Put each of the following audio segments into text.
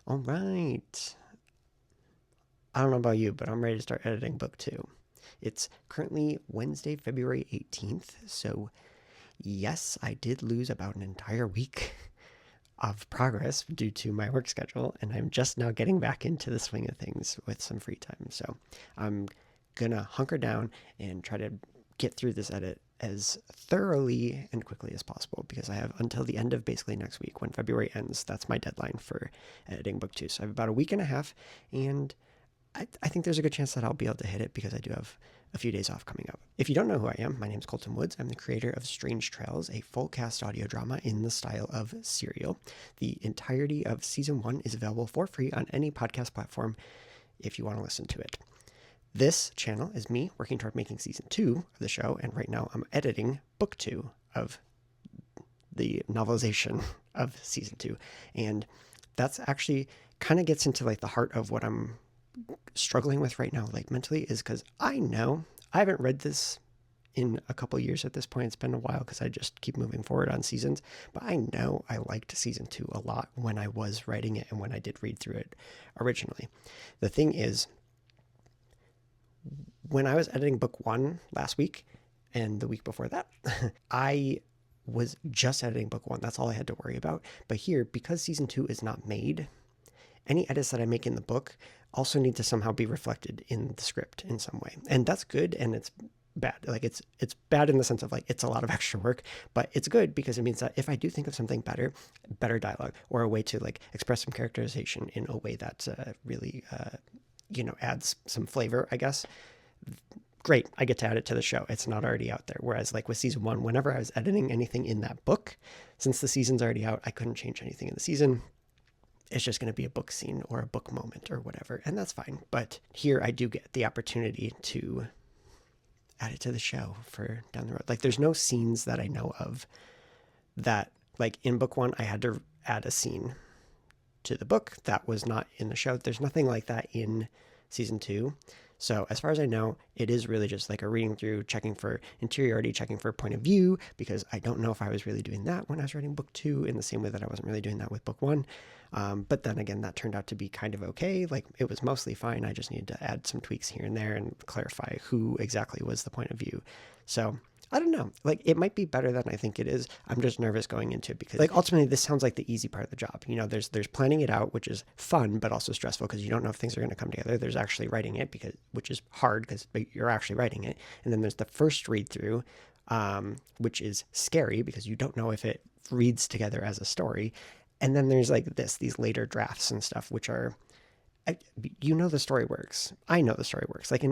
All right. I don't know about you, but I'm ready to start editing book two. It's currently Wednesday, February 18th. So, yes, I did lose about an entire week of progress due to my work schedule, and I'm just now getting back into the swing of things with some free time. So, I'm gonna hunker down and try to get through this edit as thoroughly and quickly as possible because I have until the end of basically next week when February ends. That's my deadline for editing book two. So I have about a week and a half, and I think there's a good chance that I'll be able to hit it because I do have a few days off coming up. If you don't know who I am, my name is Colton Woods. I'm the creator of Strange Trails, a full cast audio drama in the style of Serial. The entirety of season one is available for free on any podcast platform if you want to listen to it. This channel is me working toward making season two of the show, and right now I'm editing book two of the novelization of season two. And that's actually kind of gets into like the heart of what I'm struggling with right now, like mentally, is because I know I haven't read this in a couple years at this point. It's been a while because I just keep moving forward on seasons, but I know I liked season two a lot when I was writing it and when I did read through it originally. The thing is, when I was editing book one last week and the week before that, I was just editing book one. That's all I had to worry about. But here, because season two is not made, any edits that I make in the book also need to somehow be reflected in the script in some way. And that's good and it's bad. Like it's bad in the sense of like it's a lot of extra work, but it's good because it means that if I do think of something better dialogue or a way to like express some characterization in a way that really adds some flavor, I guess. Great, I get to add it to the show. It's not already out there. Whereas like with season one, whenever I was editing anything in that book, since the season's already out, I couldn't change anything in the season. It's just going to be a book scene or a book moment or whatever, and that's fine. But here I do get the opportunity to add it to the show for down the road. Like there's no scenes that I know of that, like in book one, I had to add a scene to the book that was not in the show. There's nothing like that in season two. So as far as I know, it is really just like a reading through, checking for interiority, checking for point of view, because I don't know if I was really doing that when I was writing book two in the same way that I wasn't really doing that with book one. But then again, that turned out to be kind of okay. Like it was mostly fine. I just needed to add some tweaks here and there and clarify who exactly was the point of view. So I don't know. Like it might be better than I think it is. I'm just nervous going into it because like ultimately this sounds like the easy part of the job. There's planning it out, which is fun but also stressful because you don't know if things are going to come together. There's actually writing it which is hard because you're actually writing it. And then there's the first read through, which is scary because you don't know if it reads together as a story. And then there's like these later drafts and stuff, which are the story works. I know the story works. Like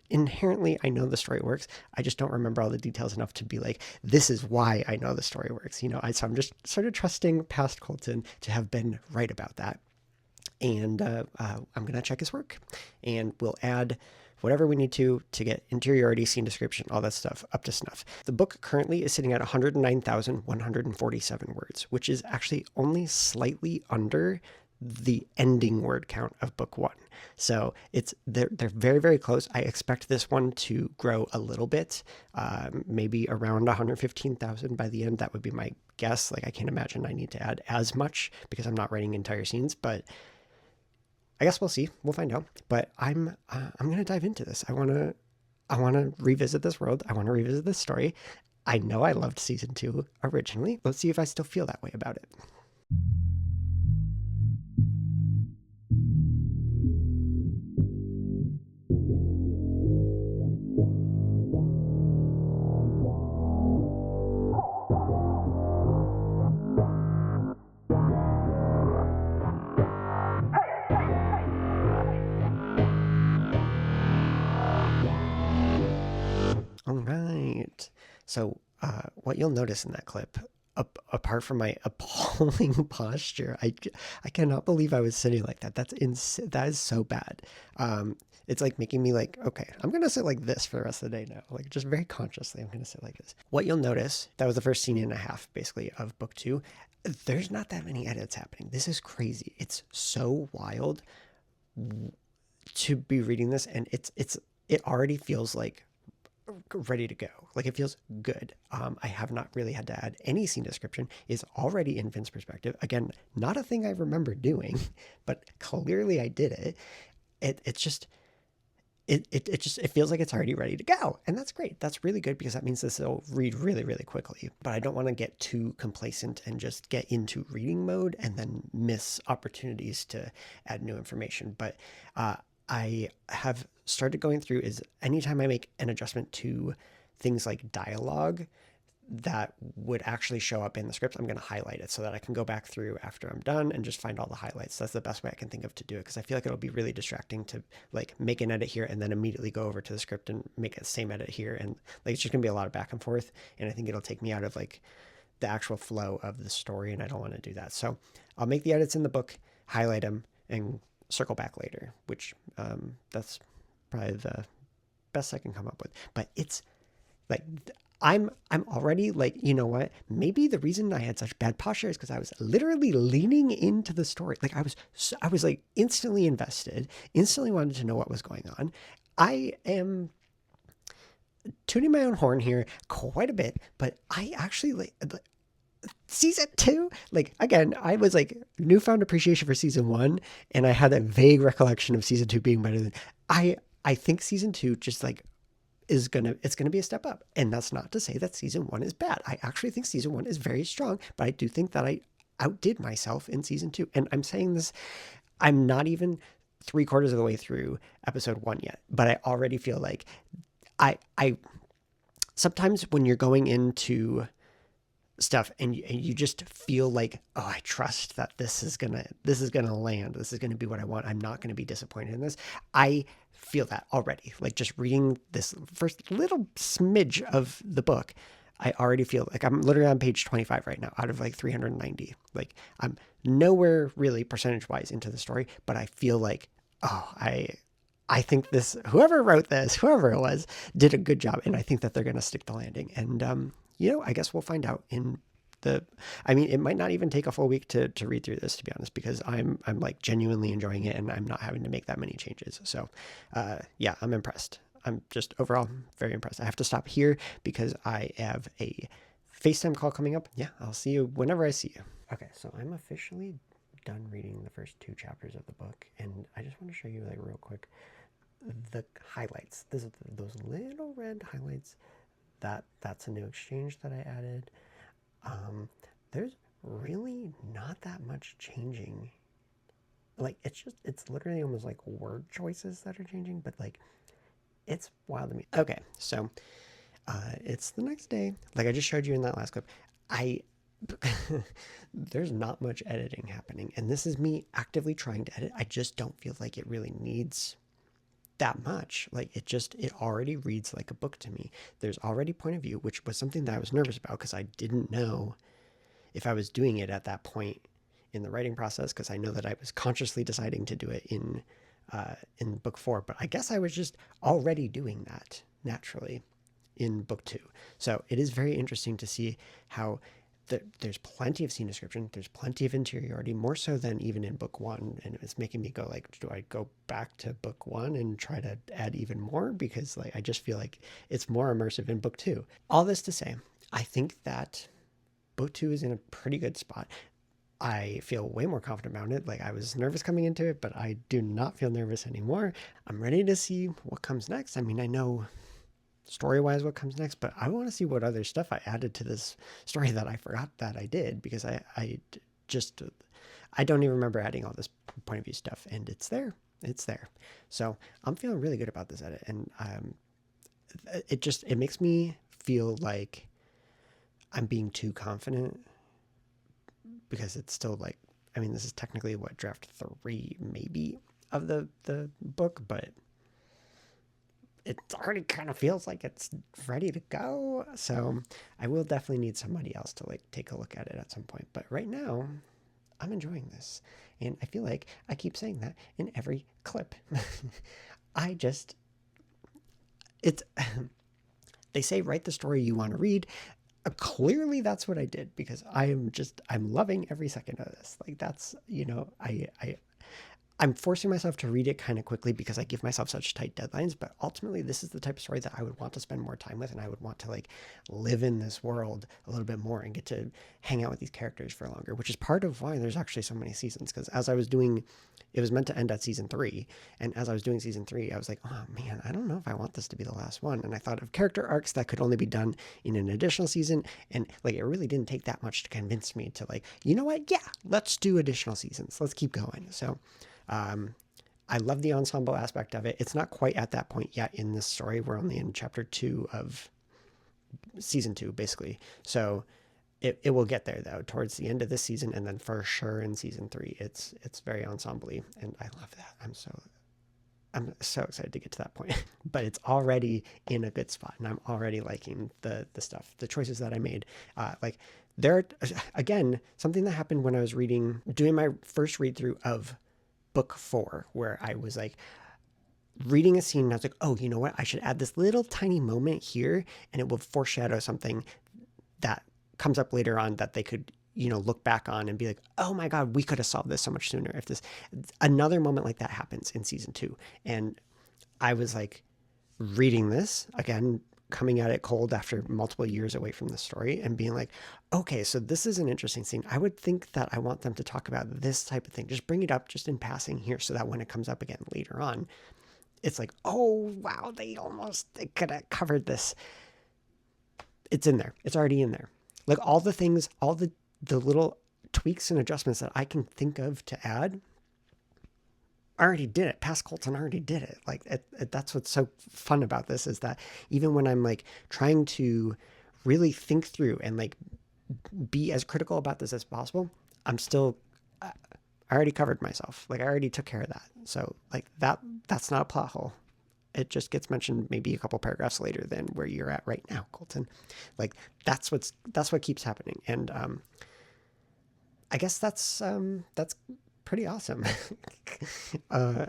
inherently, I know the story works. I just don't remember all the details enough to be like, this is why I know the story works. So I'm just sort of trusting past Colton to have been right about that. And I'm gonna check his work, and we'll add whatever we need to get interiority, scene description, all that stuff up to snuff. The book currently is sitting at 109,147 words, which is actually only slightly under the ending word count of book one. So they're very, very close. I expect this one to grow a little bit, maybe around 115,000 by the end. That would be my guess. Like I can't imagine I need to add as much because I'm not writing entire scenes, but I guess we'll see. We'll find out. But I'm gonna dive into this. I wanna revisit this world. I want to revisit this story. I know I loved season two originally. Let's see if I still feel that way about it. All right. So, what you'll notice in that clip, apart from my appalling posture, I cannot believe I was sitting like that. That is so bad. It's like making me like, okay, I'm gonna sit like this for the rest of the day now. Like just very consciously, I'm gonna sit like this. What you'll notice, that was the first scene and a half, basically, of book two. There's not that many edits happening. This is crazy. It's so wild to be reading this, and it already feels like ready to go. Like it feels good. I have not really had to add any scene description. It's already in Finn's perspective. Again, not a thing I remember doing, but clearly I did it. It's just it feels like it's already ready to go, and that's great. That's really good because that means this will read really, really quickly. But I don't want to get too complacent and just get into reading mode and then miss opportunities to add new information. But I have started going through is anytime I make an adjustment to things like dialogue that would actually show up in the script, I'm going to highlight it so that I can go back through after I'm done and just find all the highlights. That's the best way I can think of to do it, because I feel like it'll be really distracting to like make an edit here and then immediately go over to the script and make the same edit here. And like it's just going to be a lot of back and forth. And I think it'll take me out of like the actual flow of the story, and I don't want to do that. So I'll make the edits in the book, highlight them, and circle back later, which that's probably the best I can come up with. But it's like I'm already like, you know what? Maybe the reason I had such bad posture is because I was literally leaning into the story. Like I was like instantly invested, instantly wanted to know what was going on. I am tooting my own horn here quite a bit, but I actually like season 2, like again, I was like newfound appreciation for season 1, and I had that vague recollection of season 2 being better than I think season 2 just like it's gonna be a step up. And that's not to say that season 1 is bad. I actually think season 1 is very strong, but I do think that I outdid myself in season 2. And I'm saying this, I'm not even 3/4 of the way through episode 1 yet, but I already feel like I sometimes when you're going into stuff and you just feel like, oh, I trust that this is gonna land, this is gonna be what I want, I'm not gonna be disappointed in this. I feel that already, like just reading this first little smidge of the book, I already feel like I'm literally on page 25 right now out of like 390. Like I'm nowhere really percentage wise into the story, but I feel like, oh, I think this, whoever wrote this, whoever it was, did a good job, and I think that they're going to stick the landing. And you know, I guess we'll find out in I mean, it might not even take a full week to read through this, to be honest, because I'm like genuinely enjoying it and I'm not having to make that many changes. So yeah, I'm impressed. I'm just overall very impressed. I have to stop here because I have a FaceTime call coming up. Yeah, I'll see you whenever I see you. Okay, so I'm officially done reading the first 2 chapters of the book, and I just want to show you like real quick the highlights. Those little red highlights. That's a new exchange that I added. There's really not that much changing. Like it's literally almost like word choices that are changing, but like it's wild to me. Okay, so it's the next day. Like I just showed you in that last clip. There's not much editing happening, and this is me actively trying to edit. I just don't feel like it really needs that much. Like it already reads like a book to me. There's already point of view, which was something that I was nervous about because I didn't know if I was doing it at that point in the writing process, because I know that I was consciously deciding to do it in book 4, but I guess I was just already doing that naturally in book 2. So it is very interesting to see how there's plenty of scene description, there's plenty of interiority, more so than even in book 1, and it's making me go like, do I go back to book 1 and try to add even more? Because like I just feel like it's more immersive in book 2. All this to say, I think that book 2 is in a pretty good spot. I feel way more confident about it. Like I was nervous coming into it, but I do not feel nervous anymore. I'm ready to see what comes next. I mean, I know story-wise what comes next, but I want to see what other stuff I added to this story that I forgot that I did, because I don't even remember adding all this point of view stuff, and it's there. So I'm feeling really good about this edit, and it makes me feel like I'm being too confident, because it's still like, I mean, this is technically what, draft 3 maybe of the book, but it already kind of feels like it's ready to go. So I will definitely need somebody else to like take a look at it at some point. But right now, I'm enjoying this. And I feel like I keep saying that in every clip. They say write the story you want to read. Clearly that's what I did, because I'm loving every second of this. Like that's, you know, I'm forcing myself to read it kind of quickly because I give myself such tight deadlines, but ultimately this is the type of story that I would want to spend more time with, and I would want to like live in this world a little bit more and get to hang out with these characters for longer, which is part of why there's actually so many seasons. Because as I was doing, it was meant to end at season 3, and as I was doing season 3, I was like, oh man, I don't know if I want this to be the last one. And I thought of character arcs that could only be done in an additional season, and like it really didn't take that much to convince me to like, you know what, yeah, let's do additional seasons, let's keep going. So I love the ensemble aspect of it. It's not quite at that point yet in this story. We're only in chapter 2 of season 2, basically. So it will get there though towards the end of this season, and then for sure in season 3, it's very ensemble-y, and I love that. I'm so excited to get to that point. But it's already in a good spot, and I'm already liking the stuff, the choices that I made. Like there, again, something that happened when I was doing my first read through of book 4, where I was like reading a scene and I was like, oh, you know what? I should add this little tiny moment here, and it will foreshadow something that comes up later on that they could, look back on and be like, oh my God, we could have solved this so much sooner if this. Another moment like that happens in season 2. And I was like reading this again, coming at it cold after multiple years away from the story, and being like, okay, so this is an interesting scene. I would think that I want them to talk about this type of thing. Just bring it up just in passing here, so that when it comes up again later on, it's like, oh wow, they could have covered this. It's in there. It's already in there. Like all the things, all the little tweaks and adjustments that I can think of to add, I already did it. Past Colton already did it. Like that's what's so fun about this, is that even when I'm like trying to really think through and like be as critical about this as possible, I'm still, I already covered myself. Like I already took care of that. So like that's not a plot hole. It just gets mentioned maybe a couple paragraphs later than where you're at right now, Colton. Like that's what keeps happening. And I guess that's pretty awesome. I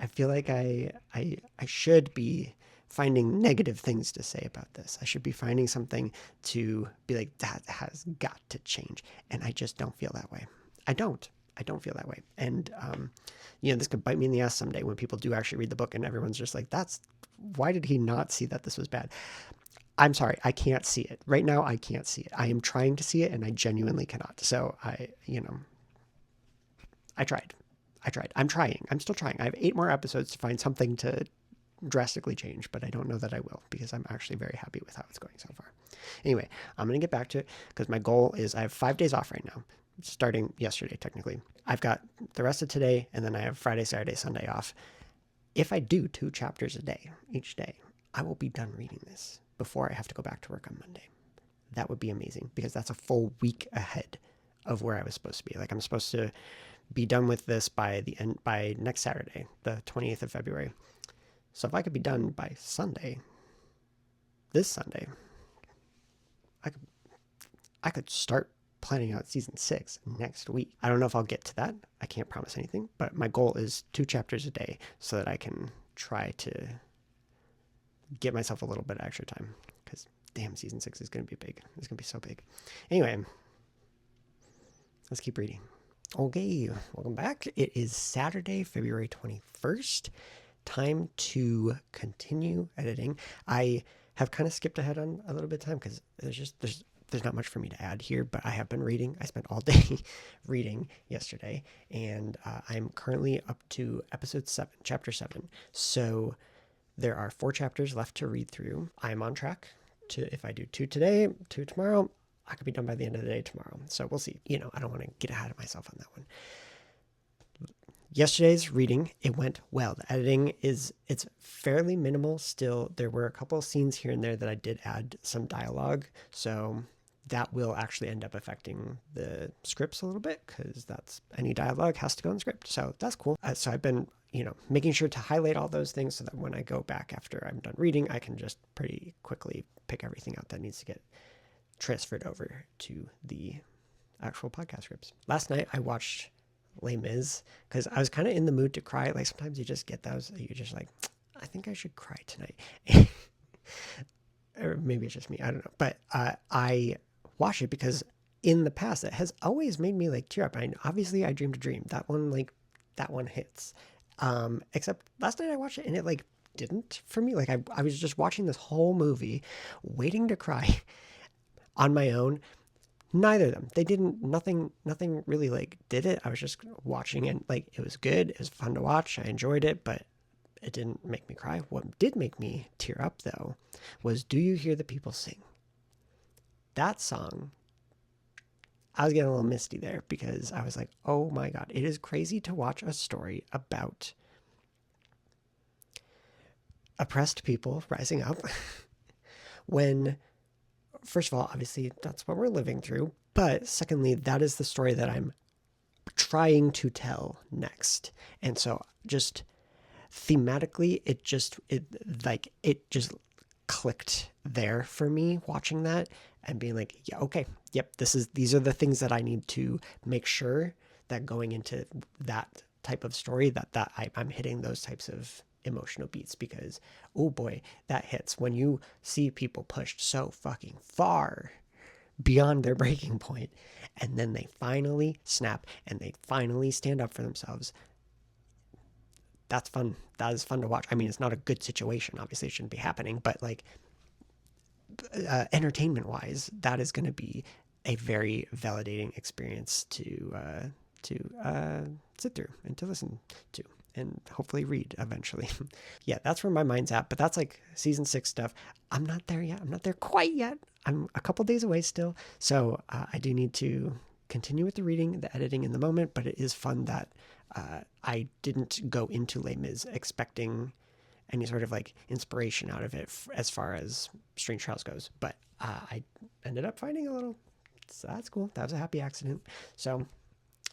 feel like I should be finding negative things to say about this. I should be finding something to be like, that has got to change. And I just don't feel that way. I don't feel that way. And, this could bite me in the ass someday when people do actually read the book and everyone's just like, why did he not see that this was bad? I'm sorry, I can't see it. Right now, I can't see it. I am trying to see it, and I genuinely cannot. So I tried. I'm trying. I'm still trying. I have 8 more episodes to find something to drastically change, but I don't know that I will, because I'm actually very happy with how it's going so far. Anyway, I'm going to get back to it, because my goal is I have 5 days off right now, starting yesterday, technically. I've got the rest of today, and then I have Friday, Saturday, Sunday off. If I do 2 chapters a day, each day, I will be done reading this before I have to go back to work on Monday. That would be amazing, because that's a full week ahead of where I was supposed to be. Like I'm supposed to be done with this by next Saturday, the 28th of February. So if I could be done by this Sunday, I could start planning out season 6 next week. I don't know if I'll get to that. I can't promise anything, but my goal is 2 chapters a day, so that I can try to get myself a little bit of extra time, because damn, season 6 is going to be big. It's going to be so big. Anyway, let's keep reading. Okay, welcome back. It is Saturday, February 21st. Time to continue editing. I have kind of skipped ahead on a little bit of time, because there's not much for me to add here, but I have been reading. I spent all day reading yesterday, and I'm currently up to episode 7, chapter 7. So there are 4 chapters left to read through. I'm on track to, if I do 2 today, 2 tomorrow, I could be done by the end of the day tomorrow. So we'll see. I don't want to get ahead of myself on that one. Yesterday's reading, it went well. The editing it's fairly minimal still. There were a couple of scenes here and there that I did add some dialogue. So that will actually end up affecting the scripts a little bit, because any dialogue has to go in the script. So that's cool. So I've been, making sure to highlight all those things, so that when I go back after I'm done reading, I can just pretty quickly pick everything out that needs to get transferred over to the actual podcast scripts. Last night I watched Les Mis, because I was kind of in the mood to cry. Like sometimes you just get those, you're just like, I think I should cry tonight. Or maybe it's just me, I don't know. But I watched it because in the past that has always made me like tear up. Obviously I Dreamed a Dream. That one hits. Except last night I watched it and it like didn't for me. Like I was just watching this whole movie, waiting to cry on my own. Neither of them. They didn't. Nothing really like did it. I was just watching it. Like it was good. It was fun to watch. I enjoyed it, but it didn't make me cry. What did make me tear up though was "Do You Hear the People Sing?" That song. I was getting a little misty there because I was like, oh my God, it is crazy to watch a story about oppressed people rising up when, first of all, obviously that's what we're living through. But secondly, that is the story that I'm trying to tell next. And so just thematically, it just clicked there for me watching that and being like, yeah, okay, yep, these are the things that I need to make sure that going into that type of story that I'm hitting those types of emotional beats, because oh boy, that hits when you see people pushed so fucking far beyond their breaking point and then they finally snap and they finally stand up for themselves. That's fun. That is fun to watch. I mean, it's not a good situation. Obviously, it shouldn't be happening, but like entertainment wise, that is going to be a very validating experience to sit through and to listen to and hopefully read eventually. Yeah, that's where my mind's at, but that's like season 6 stuff. I'm not there yet. I'm not there quite yet. I'm a couple days away still. So I do need to continue with the reading, the editing in the moment, but it is fun that I didn't go into Les Mis expecting any sort of like inspiration out of it as far as Strange Trials goes. But I ended up finding a little, so that's cool. That was a happy accident. So,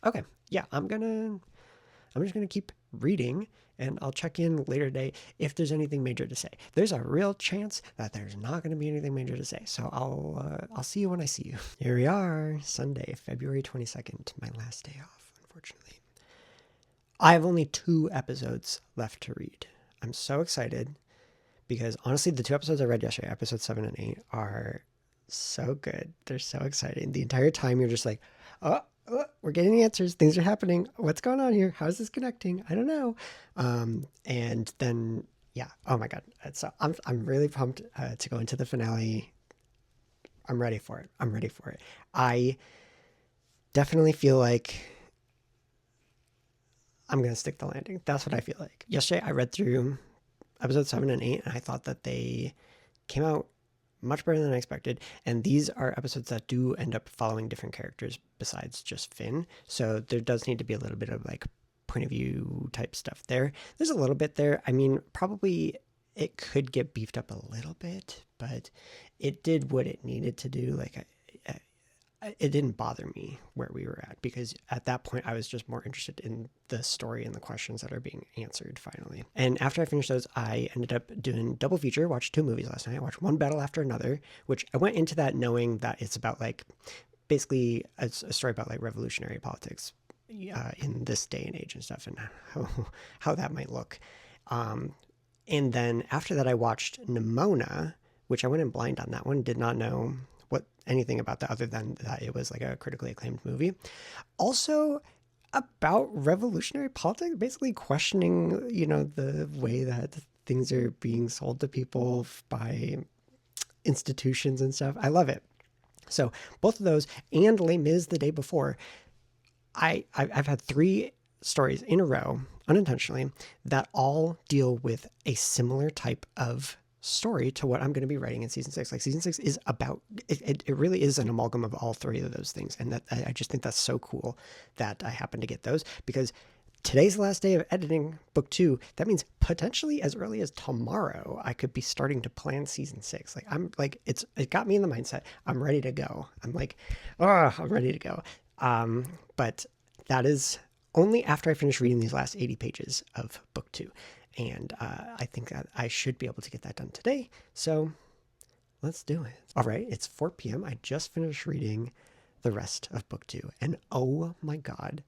okay. Yeah, I'm just going to keep reading and I'll check in later today if there's anything major to say. There's a real chance that there's not going to be anything major to say. So I'll see you when I see you. Here we are, Sunday, February 22nd, my last day off, unfortunately. I have only 2 episodes left to read. I'm so excited because honestly, the 2 episodes I read yesterday, episodes 7 and 8, are so good. They're so exciting. The entire time you're just like, oh, we're getting answers. Things are happening. What's going on here? How is this connecting? I don't know. And then, yeah. Oh my God. So I'm really pumped to go into the finale. I'm ready for it. I definitely feel like I'm going to stick the landing. That's what I feel like. Yesterday, I read through episodes 7 and 8, and I thought that they came out much better than I expected. And these are episodes that do end up following different characters besides just Finn. So there does need to be a little bit of like point of view type stuff there. There's a little bit there. I mean, probably it could get beefed up a little bit, but it did what it needed to do. Like it didn't bother me where we were at, because at that point I was just more interested in the story and the questions that are being answered finally. And after I finished those, I ended up doing double feature, watched 2 movies last night. I watched One Battle After Another, which I went into that knowing that it's about like basically a story about like revolutionary politics in this day and age and stuff, and how that might look. And then after that I watched Nimona, which I went in blind on that one, did not know anything about that other than that it was like a critically acclaimed movie. Also about revolutionary politics, basically questioning, the way that things are being sold to people by institutions and stuff. I love it. So both of those and Les Mis the day before, I've had 3 stories in a row, unintentionally, that all deal with a similar type of story to what I'm going to be writing in season 6. Like season 6 is about it really is an amalgam of all 3 of those things, and that I just think that's so cool that I happen to get those, because today's the last day of editing book 2. That means potentially as early as tomorrow I could be starting to plan season 6. Like I'm like it got me in the mindset. I'm ready to go. I'm like, I'm ready to go. But that is only after I finish reading these last 80 pages of book 2. And I think that I should be able to get that done today. So let's do it. All right, it's 4 p.m. I just finished reading the rest of book 2. And oh my God,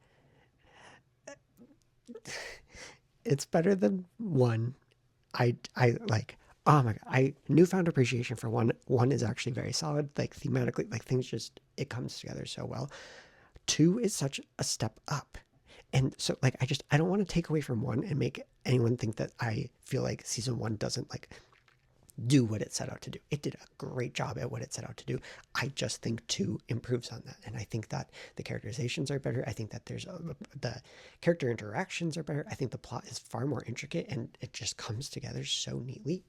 it's better than 1. I like Oh my god, I newfound appreciation for one. One is actually very solid, like thematically, like things just it comes together so well. Two is such a step up. And so like I don't want to take away from one and make anyone think that I feel like season one doesn't like do what it set out to do. It did a great job at what it set out to do. I just think two improves on that. And I think that the characterizations are better. I think that the character interactions are better. I think the plot is far more intricate and it just comes together so neatly.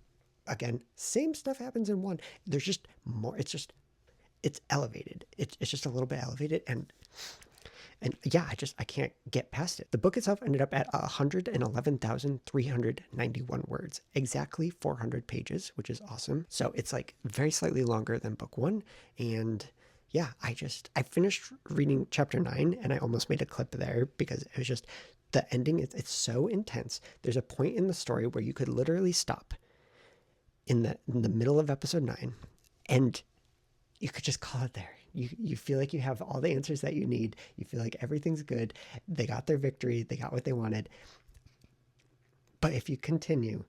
Again, same stuff happens in one. There's just more. It's elevated. It's just a little bit elevated, and yeah, I can't get past it. The book itself ended up at 111,391 words, exactly 400 pages, which is awesome. So it's like very slightly longer than book one. And yeah, I finished reading chapter 9 and I almost made a clip there because it was just the ending. It's so intense. There's a point in the story where you could literally stop in the middle of episode 9 and you could just call it there. You feel like you have all the answers that you need. You feel like everything's good. They got their victory. They got what they wanted. But if you continue,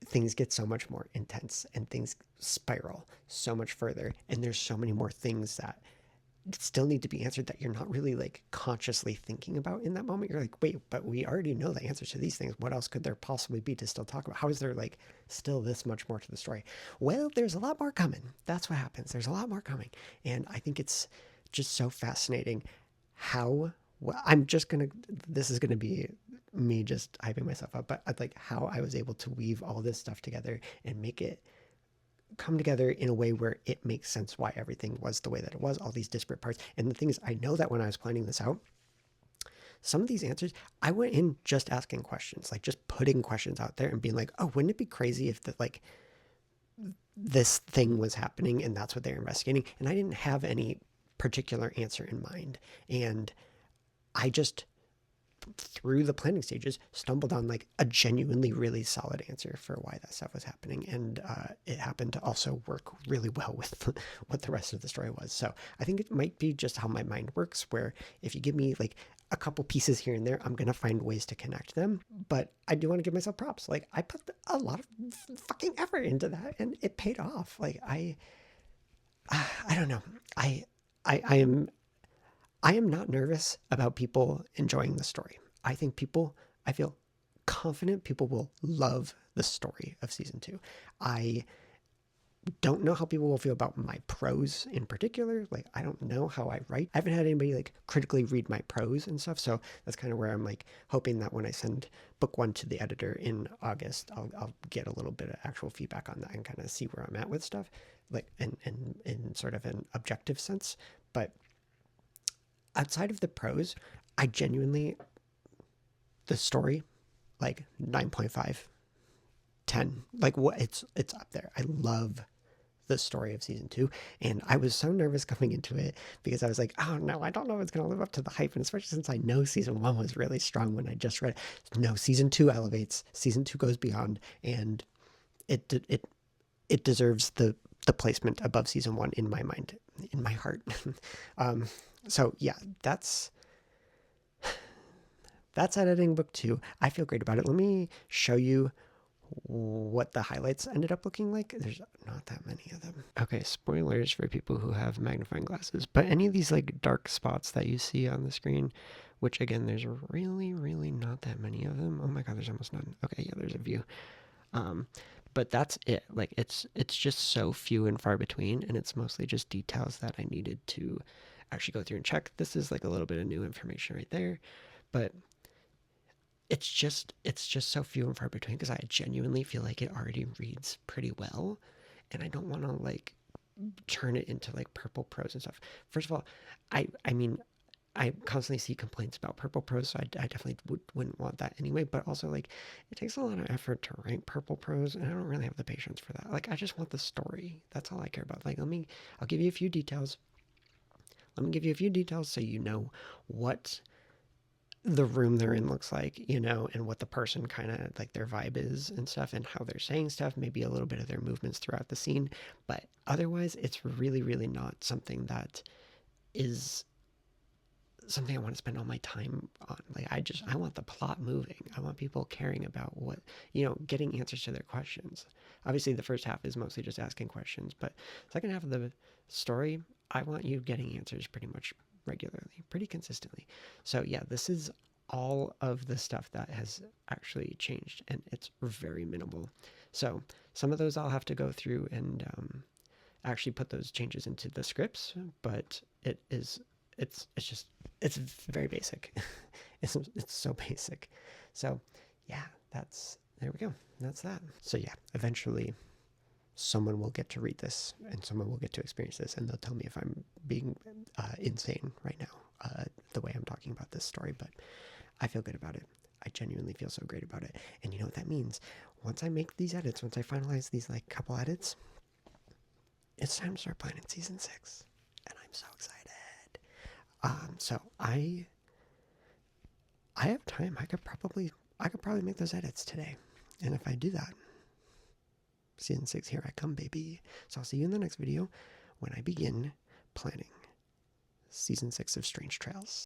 things get so much more intense and things spiral so much further. And there's so many more things that still need to be answered that you're not really like consciously thinking about in that moment. You're like, wait, but we already know the answers to these things. What else could there possibly be to still talk about? How is there like still this much more to the story? Well, there's a lot more coming. That's what happens. There's a lot more coming. And I think it's just so fascinating how well, this is gonna be me just hyping myself up, but I'd like how I was able to weave all this stuff together and make it come together in a way where it makes sense why everything was the way that it was, all these disparate parts. And the thing is, I know that when I was planning this out, some of these answers, I went in just asking questions, like just putting questions out there and being like, oh, wouldn't it be crazy if like this thing was happening and that's what they're investigating? And I didn't have any particular answer in mind. And I just through the planning stages stumbled on like a genuinely really solid answer for why that stuff was happening, and it happened to also work really well with what the rest of the story was. So I think it might be just how my mind works, where if you give me like a couple pieces here and there, I'm gonna find ways to connect them. But I do want to give myself props. Like I put a lot of fucking effort into that and it paid off. Like I don't know. I am not nervous about people enjoying the story. I feel confident people will love the story of season 2. I don't know how people will feel about my prose in particular. Like, I don't know how I write. I haven't had anybody like critically read my prose and stuff. So that's kind of where I'm like hoping that when I send book 1 to the editor in August, I'll get a little bit of actual feedback on that and kind of see where I'm at with stuff, like in sort of an objective sense. But outside of the prose, I genuinely, the story, like 9.5, 10, like what it's up there. I love the story of season 2, and I was so nervous coming into it because I was like, oh no, I don't know if it's going to live up to the hype, and especially since I know season 1 was really strong when I just read it. No, season 2 elevates, season 2 goes beyond, and it deserves the placement above season 1 in my mind, in my heart. So yeah, that's editing book 2. I feel great about it. Let me show you what the highlights ended up looking like. There's not that many of them. Okay, spoilers for people who have magnifying glasses, but any of these like dark spots that you see on the screen, which again, there's really, really not that many of them. Oh my god, there's almost none. Okay, yeah, there's a view. But that's it. Like it's just so few and far between, and it's mostly just details that I needed to actually go through and check. This is like a little bit of new information right there, but it's just so few and far between because I genuinely feel like it already reads pretty well, and I don't want to like turn it into like purple prose and stuff. First of all, I mean, I constantly see complaints about purple prose, so I definitely wouldn't want that anyway. But also, like, it takes a lot of effort to write purple prose, and I don't really have the patience for that. Like, I just want the story. That's all I care about. Like, I'll give you a few details. Let me give you a few details so you know what the room they're in looks like, you know, and what the person kind of like their vibe is and stuff, and how they're saying stuff, maybe a little bit of their movements throughout the scene. But otherwise, it's really, really not something that is something I want to spend all my time on. Like, I want the plot moving. I want people caring about what, getting answers to their questions. Obviously, the first half is mostly just asking questions, but second half of the story, I want you getting answers pretty much regularly, pretty consistently. So yeah, this is all of the stuff that has actually changed, and it's very minimal. So some of those I'll have to go through and actually put those changes into the scripts, but it's very basic. It's so basic. So yeah, there we go. That's that. So yeah, eventually someone will get to read this and someone will get to experience this, and they'll tell me if I'm being insane right now, the way I'm talking about this story. But I feel good about it. I genuinely feel so great about it. And you know what that means? Once I make these edits, once I finalize these like couple edits, it's time to start planning season 6, and I'm so excited. So I have time. I could probably make those edits today, and if I do that, season 6, here I come, baby. So I'll see you in the next video when I begin planning season 6 of Strange Trails.